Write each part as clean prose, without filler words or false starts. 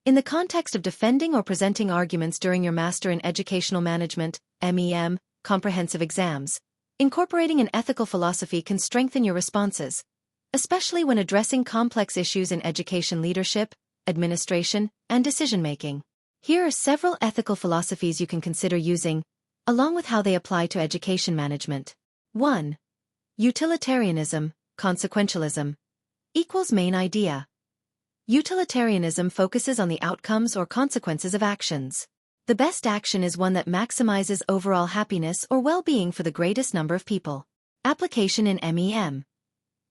In the context of defending or presenting arguments during your Master in Educational Management, MEM, comprehensive exams, incorporating an ethical philosophy can strengthen your responses, especially when addressing complex issues in education leadership, administration, and decision-making. Here are several ethical philosophies you can consider using, along with how they apply to education management. 1. Utilitarianism, consequentialism. Main idea. Utilitarianism focuses on the outcomes or consequences of actions. The best action is one that maximizes overall happiness or well-being for the greatest number of people. Application in MEM.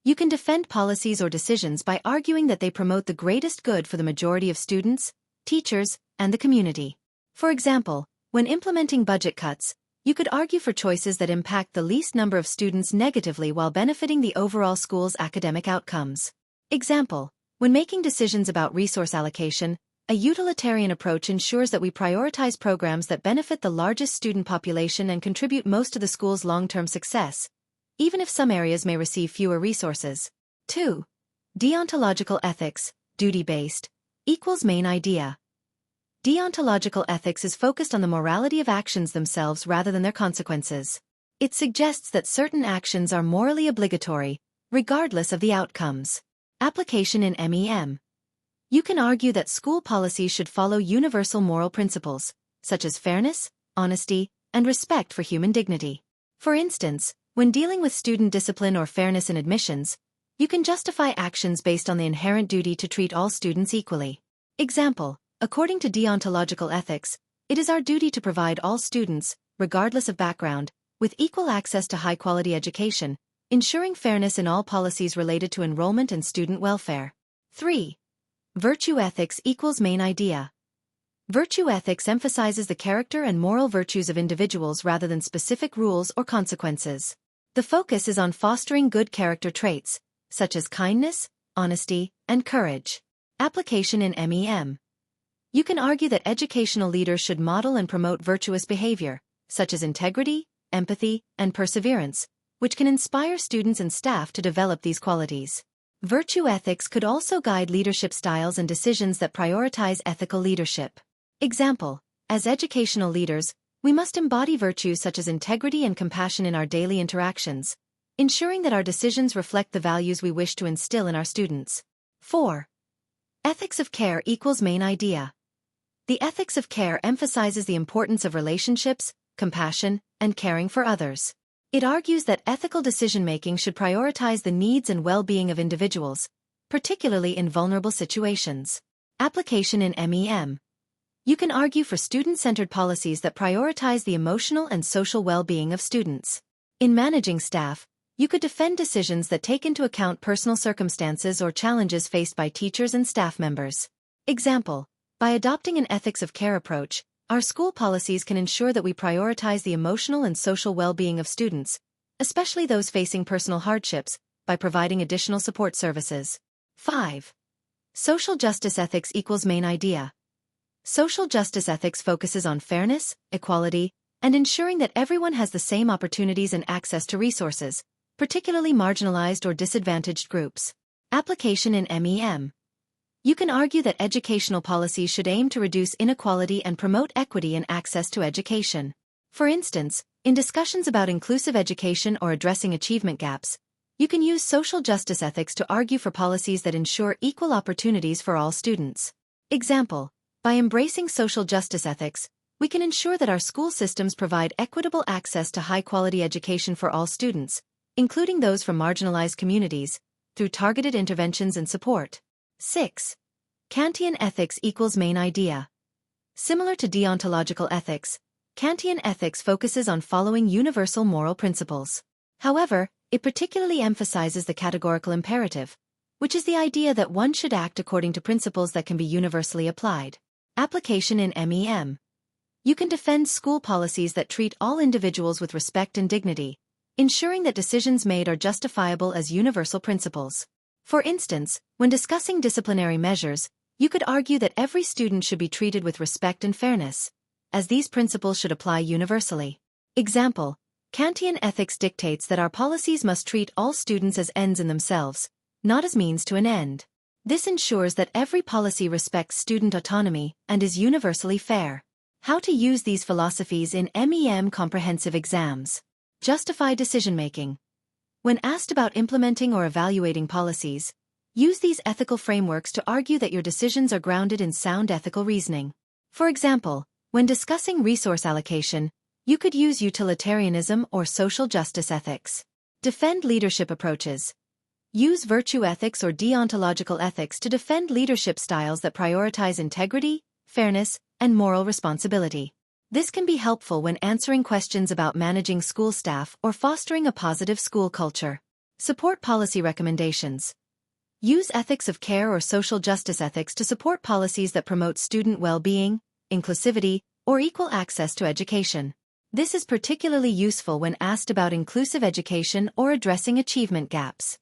You can defend policies or decisions by arguing that they promote the greatest good for the majority of students, teachers, and the community. For example, when implementing budget cuts, you could argue for choices that impact the least number of students negatively while benefiting the overall school's academic outcomes. Example, when making decisions about resource allocation, a utilitarian approach ensures that we prioritize programs that benefit the largest student population and contribute most to the school's long-term success, even if some areas may receive fewer resources. 2. Deontological ethics, duty-based, main idea. Deontological ethics is focused on the morality of actions themselves rather than their consequences. It suggests that certain actions are morally obligatory, regardless of the outcomes. Application in MEM. You can argue that school policies should follow universal moral principles, such as fairness, honesty, and respect for human dignity. For instance, when dealing with student discipline or fairness in admissions, you can justify actions based on the inherent duty to treat all students equally. Example, according to deontological ethics, it is our duty to provide all students, regardless of background, with equal access to high-quality education, ensuring fairness in all policies related to enrollment and student welfare. 3. Virtue ethics main idea. Virtue ethics emphasizes the character and moral virtues of individuals rather than specific rules or consequences. The focus is on fostering good character traits, such as kindness, honesty, and courage. Application in MEM. You can argue that educational leaders should model and promote virtuous behavior, such as integrity, empathy, and perseverance, which can inspire students and staff to develop these qualities. Virtue ethics could also guide leadership styles and decisions that prioritize ethical leadership. Example, as educational leaders, we must embody virtues such as integrity and compassion in our daily interactions, ensuring that our decisions reflect the values we wish to instill in our students. 4. Ethics of care main idea. The ethics of care emphasizes the importance of relationships, compassion, and caring for others. It argues that ethical decision-making should prioritize the needs and well-being of individuals, particularly in vulnerable situations. Application in MEM. You can argue for student-centered policies that prioritize the emotional and social well-being of students. In managing staff, you could defend decisions that take into account personal circumstances or challenges faced by teachers and staff members. Example, by adopting an ethics of care approach, our school policies can ensure that we prioritize the emotional and social well-being of students, especially those facing personal hardships, by providing additional support services. 5. Social justice ethics main idea. Social justice ethics focuses on fairness, equality, and ensuring that everyone has the same opportunities and access to resources, particularly marginalized or disadvantaged groups. Application in MEM. You can argue that educational policies should aim to reduce inequality and promote equity in access to education. For instance, in discussions about inclusive education or addressing achievement gaps, you can use social justice ethics to argue for policies that ensure equal opportunities for all students. Example, by embracing social justice ethics, we can ensure that our school systems provide equitable access to high-quality education for all students, including those from marginalized communities, through targeted interventions and support. 6. Kantian ethics main idea. Similar to deontological ethics, Kantian ethics focuses on following universal moral principles. However, it particularly emphasizes the categorical imperative, which is the idea that one should act according to principles that can be universally applied. Application in MEM. You can defend school policies that treat all individuals with respect and dignity, ensuring that decisions made are justifiable as universal principles. For instance, when discussing disciplinary measures, you could argue that every student should be treated with respect and fairness, as these principles should apply universally. Example, Kantian ethics dictates that our policies must treat all students as ends in themselves, not as means to an end. This ensures that every policy respects student autonomy and is universally fair. How to use these philosophies in MEM comprehensive exams. Justify decision-making. When asked about implementing or evaluating policies, use these ethical frameworks to argue that your decisions are grounded in sound ethical reasoning. For example, when discussing resource allocation, you could use utilitarianism or social justice ethics. Defend leadership approaches. Use virtue ethics or deontological ethics to defend leadership styles that prioritize integrity, fairness, and moral responsibility. This can be helpful when answering questions about managing school staff or fostering a positive school culture. Support policy recommendations. Use ethics of care or social justice ethics to support policies that promote student well-being, inclusivity, or equal access to education. This is particularly useful when asked about inclusive education or addressing achievement gaps.